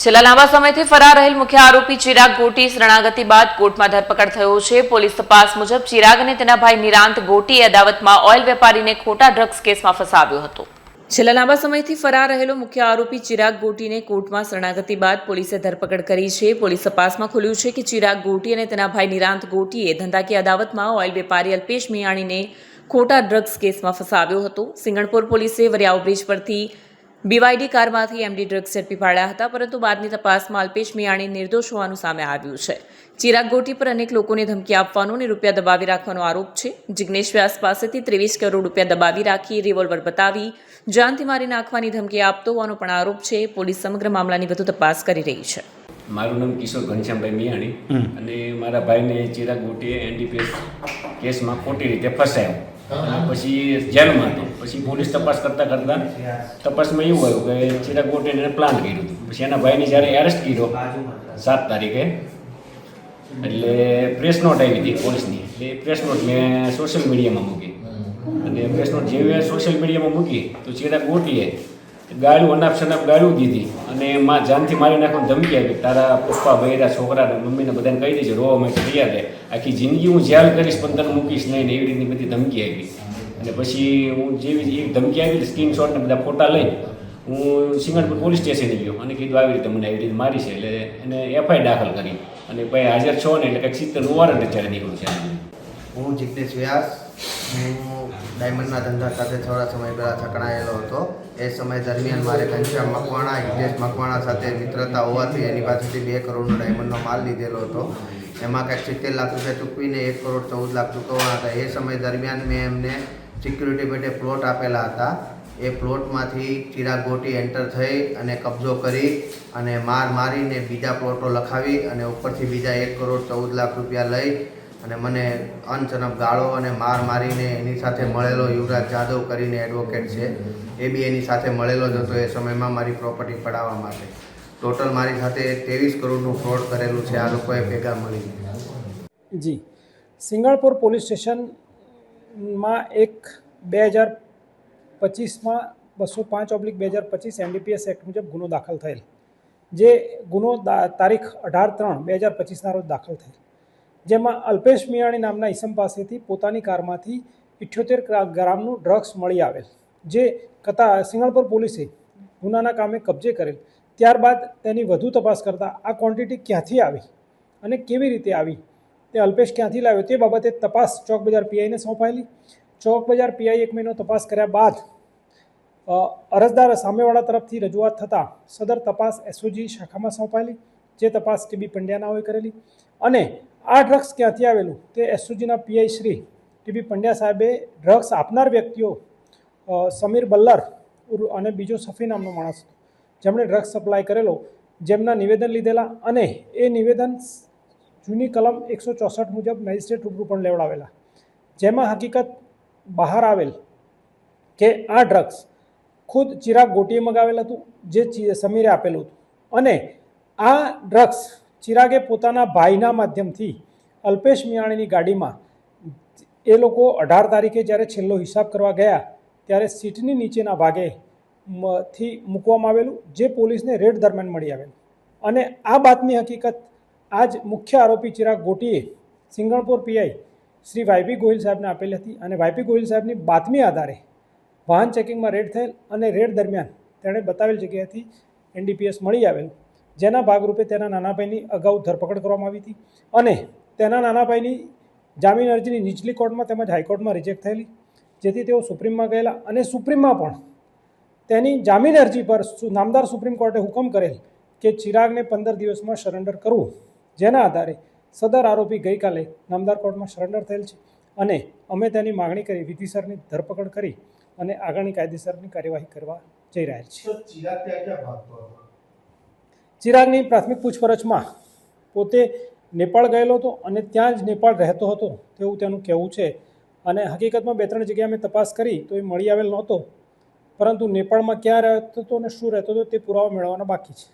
છેલ્લા લાંબા સમયથી ફરાર રહેલ મુખ્ય આરોપી ચિરાગ ગોટી શરણાગતિ બાદ કોર્ટમાં ધરપકડ થયો છે। પોલીસ તપાસ મુજબ ચિરાગ અને તેના ભાઈ નિરાંત ગોટીએ અદાવતમાં ઓઇલ વેપારીને ખોટા ડ્રગ્સ કેસમાં ફસાવ્યો હતો। છેલ્લા લાંબા સમયથી ફરાર રહેલો મુખ્ય આરોપી ચિરાગ ગોટીને કોર્ટમાં શરણાગતિ બાદ પોલીસે ધરપકડ કરી છે। પોલીસ તપાસમાં ખુલ્યું છે કે ચિરાગ ગોટી અને તેના ભાઈ નિરાંત ગોટીએ ધંધાકીય અદાવતમાં ઓઇલ વેપારી અલ્પેશ મિયાણીને ખોટા ડ્રગ્સ કેસમાં ફસાવ્યો હતો। સિંગણપુર પોલીસે વરિયાવ બ્રિજ પરથી BYD કારમાંથી MD ડ્રગ્સ ઝડપી પાડ્યા હતા, પરંતુ બાદની તપાસમાં અલ્પેશ મિયાણી નિર્દોષ હોવાનું સામે આવ્યું છે। ચિરાગ ગોટી પર અનેક લોકોને ધમકી આપવાનો અને રૂપિયા દબાવી રાખવાનો આરોપ છે। જિગ્નેશ વ્યાસ પાસેથી 23 કરોડ રૂપિયા દબાવી રાખી રિવોલ્વર બતાવી જાનથી મારી નાખવાની ધમકી આપતો હોવાનો પણ આરોપ છે। પોલીસ સમગ્ર મામલાની વધુ તપાસ કરી રહી છે। મારું નામ કિશોર ઘનશ્યામભાઈ મિયાણી અને મારા ભાઈને ચિરાગ ગોટીએ NDPS કેસમાં ખોટી રીતે ફસાયો અને પછી જેલમાં હતો। પછી પોલીસ તપાસ કરતાં તપાસમાં એવું આવ્યું કે ચિરાગ ગોટીને પ્લાન કર્યું હતું। પછી એના ભાઈને જ્યારે એરેસ્ટ કર્યો 7 તારીખે, એટલે પ્રેસ નોટ આવી હતી પોલીસની। એટલે પ્રેસ નોટ મેં સોશિયલ મીડિયામાં મૂકી અને પ્રેસ નોટ જેવી સોશિયલ મીડિયામાં મૂકી તો ચિરાગ ગોટીએ ગાળું અનાપ શનાપ ગાળું દીધી અને માં જાનથી મારી નાખવાની ધમકી આપી। તારા પપ્પા બૈરા છોકરાને મમ્મીને બધાને કહી દેજે, રોવા માટે તૈયાર રહે, આખી જિંદગી હું જેલ કરીશ પણ તને મૂકીશ નહીં ને, એવી રીતની બધી ધમકી આપી। અને પછી હું જેવી એક ધમકી આવી સ્ક્રીનશોટ ને બધા ફોટા લઈ હું સિંગણપુર પોલીસ સ્ટેશને ગયો અને કીધું આવી રીતે મને આવી રીતે મારી છે। એટલે એને FI દાખલ કરી અને ભાઈ હાજર છો ને એટલે કંઈક 70 વોરંટ અત્યારે નીકળ્યું છે। હું જિગ્નેશ વ્યાસ, હું ડાયમંડના ધંધા સાથે થોડા સમય પહેલાં સંકળાયેલો હતો। એ સમય દરમિયાન મારે ઘનશ્યામ મકવાણા, હિતેશ મકવાણા સાથે મિત્રતા હોવાથી એની પાસેથી 2 કરોડનો ડાયમંડનો માલ લીધેલો હતો। એમાં કંઈક 70 લાખ રૂપિયા ચૂકવીને 1 કરોડ 14 લાખ ચૂકવવાના હતા। એ સમય દરમિયાન મેં એમને સિક્યુરિટી પેટે પ્લોટ આપેલા હતા। એ પ્લોટમાંથી ચિરાગ ગોટી એન્ટર થઈ અને કબજો કરી અને મારીને બીજા પ્લોટો લખાવી અને ઉપરથી બીજા 1 કરોડ 14 લાખ રૂપિયા લઈ અને મને અનચનપ ગાળો અને મારીને એની સાથે મળેલો યુવરાજ જાદવ કરીને એડવોકેટ છે, એ બી એની સાથે મળેલો જ હતો એ સમયમાં મારી પ્રોપર્ટી પડાવવા માટે। ટોટલ મારી સાથે 23 કરોડનું ફ્રોડ કરેલું છે આ લોકોએ ભેગા મળીને। જી, સિંગણપુર પોલીસ સ્ટેશનમાં એક 2025માં 205/2025 NDPS એક્ટ મુજબ ગુનો દાખલ થયેલ, જે ગુનો તારીખ 18/3/2025ના રોજ દાખલ થયેલ, જેમાં અલ્પેશ મિયાણી નામના ઈસમ પાસેથી પોતાની કારમાંથી 78 ગ્રામનું ડ્રગ્સ મળી આવેલ, જે સિંગણપુર પોલીસે ગુનાના કામે કબજે કરેલ। ત્યારબાદ તેની વધુ તપાસ કરતાં આ ક્વોન્ટિટી ક્યાંથી આવી અને કેવી રીતે આવી, તે અલ્પેશ ક્યાંથી લાવ્યો તે બાબતે તપાસ ચોક બજાર PIને સોંપાયેલી। ચોક બજાર PI 1 મહિનો તપાસ કર્યા બાદ અરજદાર સામેવાળા તરફથી રજૂઆત થતાં સદર તપાસ SOG શાખામાં સોંપાયેલી, જે તપાસ TB પંડ્યાનાઓએ કરેલી। અને આ ડ્રગ્સ ક્યાંથી આવેલું તે SOGના PI શ્રી TB પંડ્યા સાહેબે ડ્રગ્સ આપનાર વ્યક્તિઓ સમીર બલ્લર અને બીજો સફી નામનો માણસ હતો, જેમણે ડ્રગ્સ સપ્લાય કરેલો, જેમના નિવેદન લીધેલા અને એ નિવેદન જૂની કલમ 164 મુજબ મેજિસ્ટ્રેટ રૂબરૂ પણ લેવડાવેલા, જેમાં હકીકત બહાર આવેલ કે આ ડ્રગ્સ ખુદ ચિરાગ ગોટીએ મગાવેલ હતું, જે સમીરે આપેલું હતું। અને આ ડ્રગ્સ ચિરાગે પોતાના ભાઈના માધ્યમથી અલ્પેશ મિયાણીની ગાડીમાં એ લોકો 18 તારીખે જ્યારે છેલ્લો હિસાબ કરવા ગયા ત્યારે સીટની નીચેના ભાગે થી મૂકવામાં આવેલું, જે પોલીસને રેડ દરમિયાન મળી આવેલું। અને આ બાતમી હકીકત આજ મુખ્ય આરોપી ચિરાગ ગોટીએ સિંગણપુર PI શ્રી YP ગોહિલ સાહેબને આપેલી હતી અને YP ગોહિલ સાહેબની બાતમી આધારે વાહન ચેકિંગમાં રેડ થયેલ અને રેડ દરમિયાન તેણે બતાવેલ જગ્યાએથી NDPS મળી આવેલ, જેના ભાગરૂપે તેના નાના ભાઈની અગાઉ ધરપકડ કરવામાં આવી હતી અને તેના નાના ભાઈની જામીન અરજીની નીચલી કોર્ટમાં તેમજ હાઈકોર્ટમાં રિજેક્ટ થયેલી, જેથી તેઓ સુપ્રીમમાં ગયેલા અને સુપ્રીમમાં પણ તેની જામીન અરજી પર નામદાર સુપ્રીમ કોર્ટે હુકમ કરેલ કે ચિરાગને 15 દિવસમાં સરેન્ડર કરવું, જેના આધારે સદર આરોપી ગઈકાલે નામદાર કોર્ટમાં સરેન્ડર થયેલ છે અને અમે તેની માગણી કરી વિધિસરની ધરપકડ કરી અને આગળની કાયદેસરની કાર્યવાહી કરવા જઈ રહ્યા છીએ। ચિરાગની પ્રાથમિક પૂછપરછમાં પોતે નેપાળ ગયેલો હતો અને ત્યાં જ નેપાળ રહેતો હતો તેવું તેનું કહેવું છે। અને હકીકતમાં 2-3 જગ્યાએ અમે તપાસ કરી તો એ મળી આવેલ નહોતો, પરંતુ નેપાળમાં ક્યાં રહેતો હતો અને શું રહેતો હતો તે પુરાવા મેળવવાના બાકી છે।